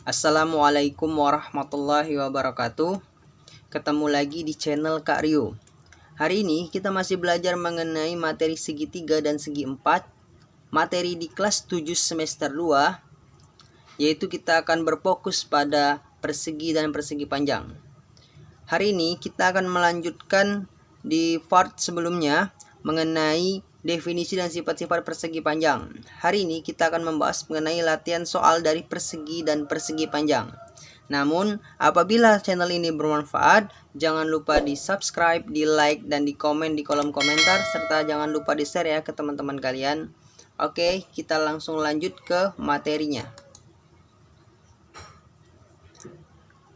Assalamualaikum warahmatullahi wabarakatuh. Ketemu lagi di channel Kak Rio. Hari ini kita masih belajar mengenai materi segitiga dan segi 4, materi di kelas 7 semester 2, yaitu kita akan berfokus pada persegi dan persegi panjang. Hari ini kita akan melanjutkan di part sebelumnya mengenai definisi dan sifat-sifat persegi panjang. Hari ini kita akan membahas mengenai latihan soal dari persegi dan persegi panjang. Namun, apabila channel ini bermanfaat, jangan lupa di subscribe, di like, dan di komen di kolom komentar, serta jangan lupa di share ya ke teman-teman kalian. Oke, kita langsung lanjut ke materinya.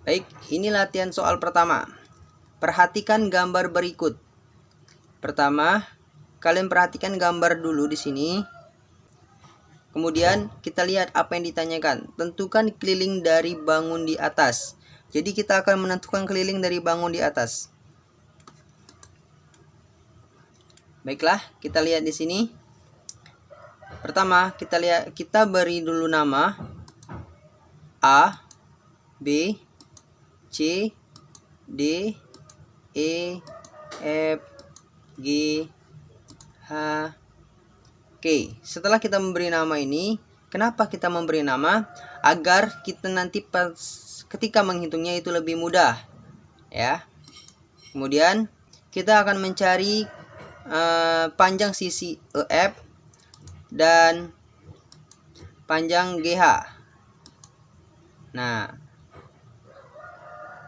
Baik, ini latihan soal pertama. Perhatikan gambar berikut. Pertama, kalian perhatikan gambar dulu di sini. Kemudian kita lihat apa yang ditanyakan. Tentukan keliling dari bangun di atas. Jadi kita akan menentukan keliling dari bangun di atas. Baiklah, kita lihat di sini. Pertama, kita beri dulu nama A, B, C, D, E, F, G, H, K. Setelah kita memberi nama ini, kenapa kita memberi nama? Agar kita nanti ketika menghitungnya itu lebih mudah, ya. Kemudian kita akan mencari panjang sisi EF dan panjang GH. Nah,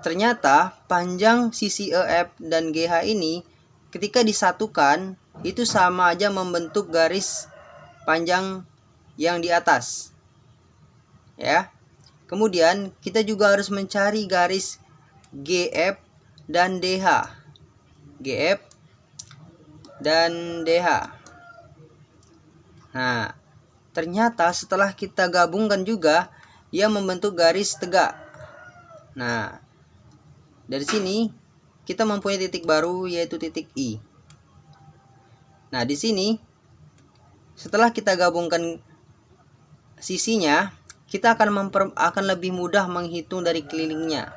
ternyata panjang sisi EF dan GH ini ketika disatukan itu sama aja membentuk garis panjang yang di atas. Ya. Kemudian kita juga harus mencari garis GF dan DH. GF dan DH. Nah, ternyata setelah kita gabungkan juga ia membentuk garis tegak. Nah, dari sini kita mempunyai titik baru yaitu titik I. Nah, di sini setelah kita gabungkan sisinya, kita akan lebih mudah menghitung dari kelilingnya.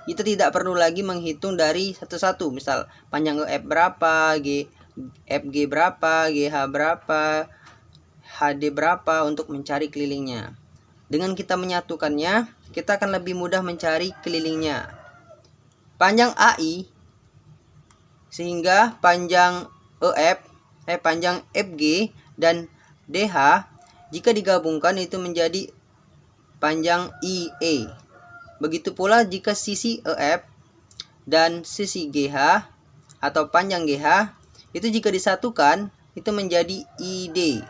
Kita tidak perlu lagi menghitung dari satu-satu. Misal panjang EF berapa, FG berapa, GH berapa, HD berapa untuk mencari kelilingnya. Dengan kita menyatukannya, kita akan lebih mudah mencari kelilingnya. Panjang AI sehingga panjang panjang FG dan DH jika digabungkan itu menjadi panjang IE. Begitu pula jika sisi EF dan sisi GH atau panjang GH itu jika disatukan itu menjadi ID.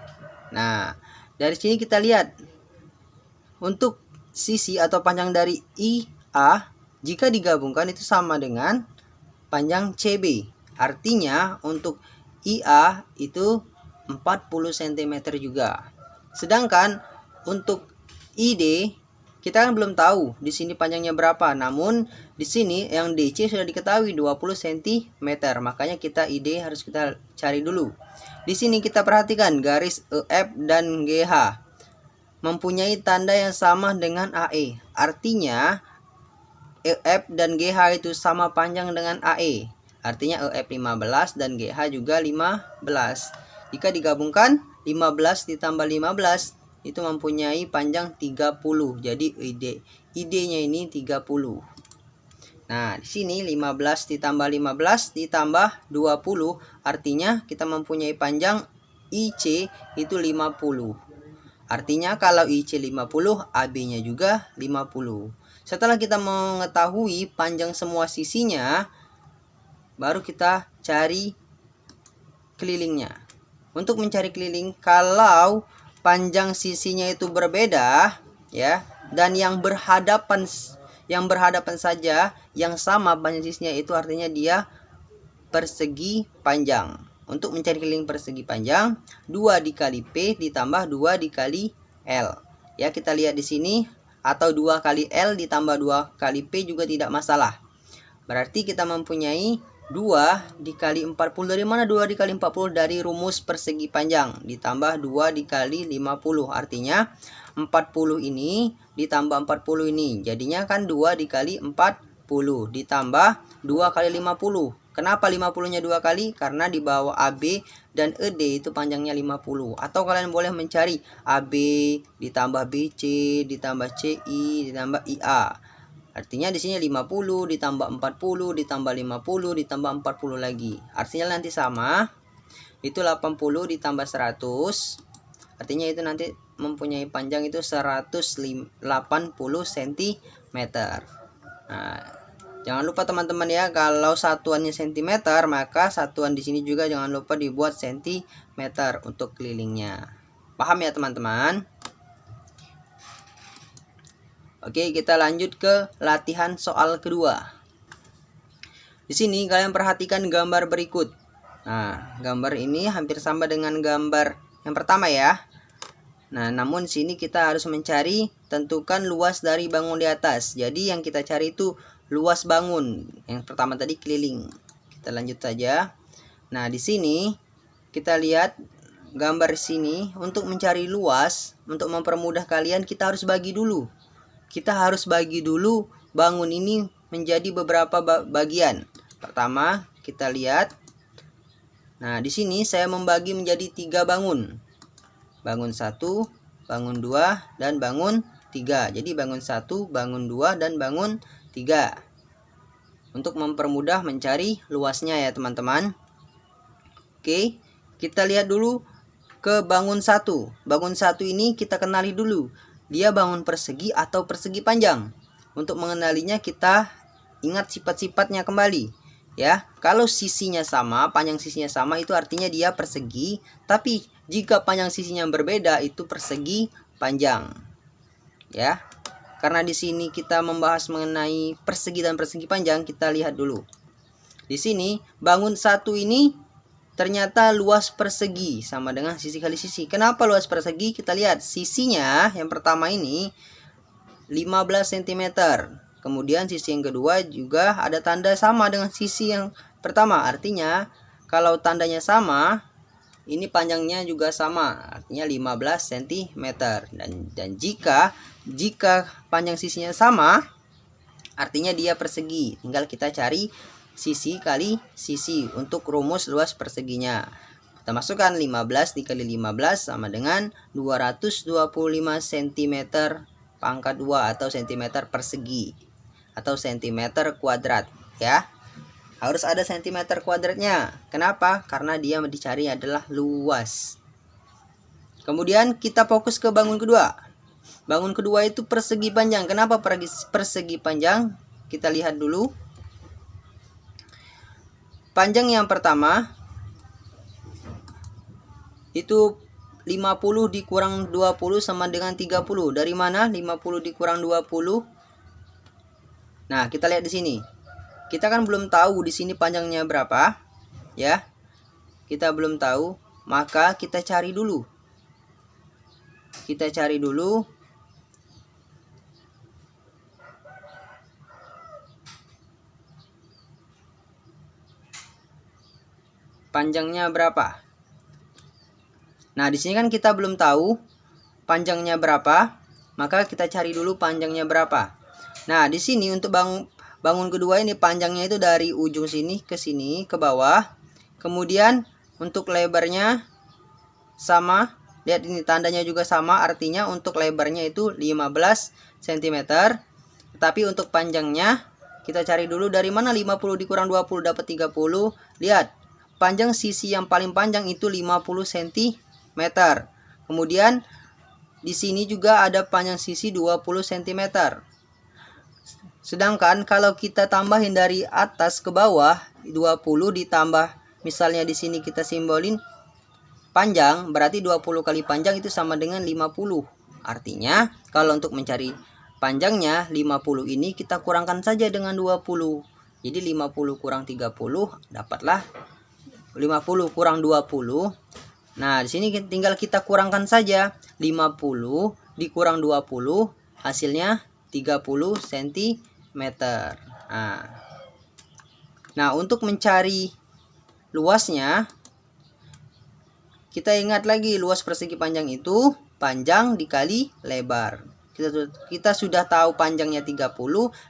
Nah, dari sini kita lihat untuk sisi atau panjang dari IA jika digabungkan itu sama dengan panjang CB. Artinya untuk IA itu 40 cm juga. Sedangkan untuk ID kita kan belum tahu di sini panjangnya berapa. Namun di sini yang DC sudah diketahui 20 cm. Makanya kita ID harus kita cari dulu. Di sini kita perhatikan garis EF dan GH mempunyai tanda yang sama dengan AE. Artinya EF dan GH itu sama panjang dengan AE. Artinya EF 15 dan GH juga 15. Jika digabungkan 15 ditambah 15 itu mempunyai panjang 30. Jadi ID-nya ini 30. Nah, di sini 15 ditambah 15 ditambah 20 artinya kita mempunyai panjang IC itu 50. Artinya kalau IC 50, AB-nya juga 50. Setelah kita mengetahui panjang semua sisinya, baru kita cari kelilingnya. Untuk mencari keliling, kalau panjang sisinya itu berbeda, ya, dan yang berhadapan saja yang sama panjang sisinya itu artinya dia persegi panjang. Untuk mencari keliling persegi panjang, 2 dikali P ditambah 2 dikali L. Ya, kita lihat di sini. Atau 2 kali L ditambah 2 kali P juga tidak masalah. Berarti kita mempunyai 2 dikali 40. Dari mana 2 dikali 40? Dari rumus persegi panjang. Ditambah 2 dikali 50. Artinya 40 ini ditambah 40 ini. Jadinya kan 2 dikali 40 ditambah 2 kali 50. Kenapa 50-nya 2 kali? Karena di bawah AB dan ED itu panjangnya 50. Atau kalian boleh mencari AB ditambah BC ditambah CI ditambah IA. Artinya di sini 50 ditambah 40 ditambah 50 ditambah 40 lagi. Artinya nanti sama. Itu 80 ditambah 100. Artinya itu nanti mempunyai panjang itu 180 cm. Nah, jangan lupa teman-teman ya, kalau satuannya cm, maka satuan di sini juga jangan lupa dibuat cm untuk kelilingnya. Paham ya teman-teman? Oke, kita lanjut ke latihan soal kedua. Di sini kalian perhatikan gambar berikut. Nah, gambar ini hampir sama dengan gambar yang pertama ya. Nah, namun sini kita harus mencari, tentukan luas dari bangun di atas. Jadi yang kita cari itu luas bangun. Yang pertama tadi keliling. Kita lanjut saja. Nah, di sini kita lihat gambar sini. Untuk mencari luas, untuk mempermudah kalian, kita harus bagi dulu. Kita harus bagi dulu bangun ini menjadi beberapa bagian. Pertama, kita lihat. Nah, di sini saya membagi menjadi 3 bangun. Bangun 1, bangun 2, dan bangun 3. Jadi bangun 1, bangun 2, dan bangun 3. Untuk mempermudah mencari luasnya ya teman-teman. Oke, kita lihat dulu ke bangun 1. Bangun 1 ini kita kenali dulu. Dia bangun persegi atau persegi panjang. Untuk mengenalinya kita ingat sifat-sifatnya kembali. Ya, kalau sisinya sama, panjang sisinya sama, itu artinya dia persegi. Tapi jika panjang sisinya berbeda, itu persegi panjang. Ya, karena di sini kita membahas mengenai persegi dan persegi panjang, kita lihat dulu. Di sini bangun 1 ini ternyata luas persegi sama dengan sisi kali sisi. Kenapa luas persegi? Kita lihat sisinya yang pertama ini 15 cm. Kemudian sisi yang kedua juga ada tanda sama dengan sisi yang pertama. Artinya kalau tandanya sama, ini panjangnya juga sama. Artinya 15 cm. Dan jika panjang sisinya sama, artinya dia persegi. Tinggal kita cari sisi kali sisi untuk rumus luas perseginya. Kita masukkan 15 dikali 15 sama dengan 225 cm pangkat 2 atau cm persegi atau cm kuadrat ya. Harus ada cm kuadratnya. Kenapa? Karena dia dicari adalah luas. Kemudian kita fokus ke bangun kedua. Bangun kedua itu persegi panjang. Kenapa persegi panjang? Kita lihat dulu. Panjang yang pertama itu 50 dikurang 20 sama dengan 30. Dari mana 50 dikurang 20? Nah, kita lihat di sini. Kita kan belum tahu di sini panjangnya berapa, ya. Kita belum tahu, maka kita cari dulu. Kita cari dulu. Panjangnya berapa? Nah, di sini kan kita belum tahu panjangnya berapa, maka kita cari dulu panjangnya berapa. Nah, di sini untuk bangun kedua ini panjangnya itu dari ujung sini ke bawah. Kemudian untuk lebarnya sama. Lihat ini tandanya juga sama, artinya untuk lebarnya itu 15 cm. Tapi untuk panjangnya kita cari dulu dari mana 50 dikurang 20 dapat 30. Lihat, panjang sisi yang paling panjang itu 50 cm. Kemudian di sini juga ada panjang sisi 20 cm. Sedangkan kalau kita tambahin dari atas ke bawah 20 ditambah, misalnya di sini kita simbolin panjang, berarti 20 kali panjang itu sama dengan 50. Artinya kalau untuk mencari panjangnya 50 ini kita kurangkan saja dengan 20. Jadi 50 kurang 30 dapatlah 50 kurang 20. Nah, di sini tinggal kita kurangkan saja. 50 dikurang 20 hasilnya 30 cm. Nah, untuk mencari luasnya, kita ingat lagi luas persegi panjang itu panjang dikali lebar. Kita sudah tahu panjangnya 30,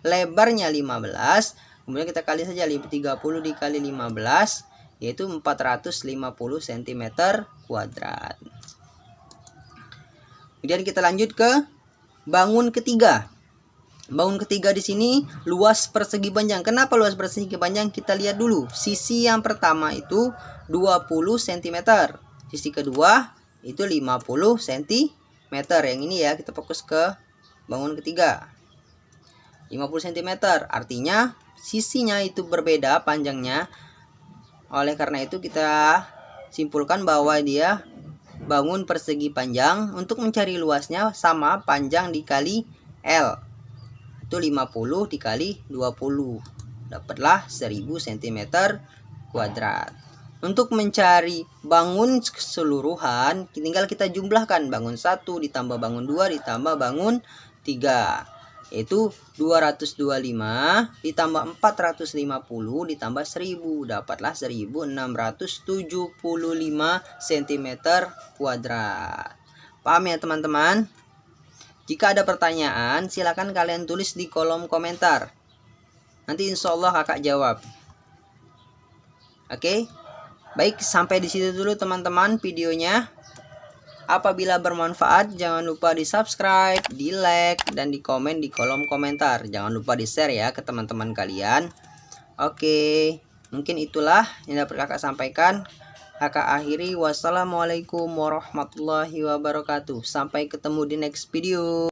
lebarnya 15. Kemudian kita kali saja 30 dikali 15, yaitu 450 cm kuadrat. Kemudian kita lanjut ke bangun ketiga. Bangun ketiga di sini luas persegi panjang. Kenapa luas persegi panjang? Kita lihat dulu. Sisi yang pertama itu 20 cm. Sisi kedua itu 50 cm. Yang ini ya, kita fokus ke bangun ketiga. 50 cm. Artinya sisinya itu berbeda panjangnya. Oleh karena itu kita simpulkan bahwa dia bangun persegi panjang. Untuk mencari luasnya sama panjang dikali L. Itu 50 dikali 20. Dapatlah 1000 cm kuadrat. Untuk mencari bangun keseluruhan, tinggal kita jumlahkan bangun 1 ditambah bangun 2 ditambah bangun 3. Yaitu 225 ditambah 450 ditambah 1000. Dapatlah 1675 cm kuadrat. Paham ya teman-teman? Jika ada pertanyaan, silakan kalian tulis di kolom komentar. Nanti insya Allah kakak jawab. Oke? Baik, sampai di situ dulu teman-teman videonya. Apabila bermanfaat, jangan lupa di subscribe, di like, dan di komen di kolom komentar. Jangan lupa di share ya ke teman-teman kalian. Oke, mungkin itulah yang dapat kakak sampaikan. Kakak akhiri. Wassalamualaikum warahmatullahi wabarakatuh. Sampai ketemu di next video.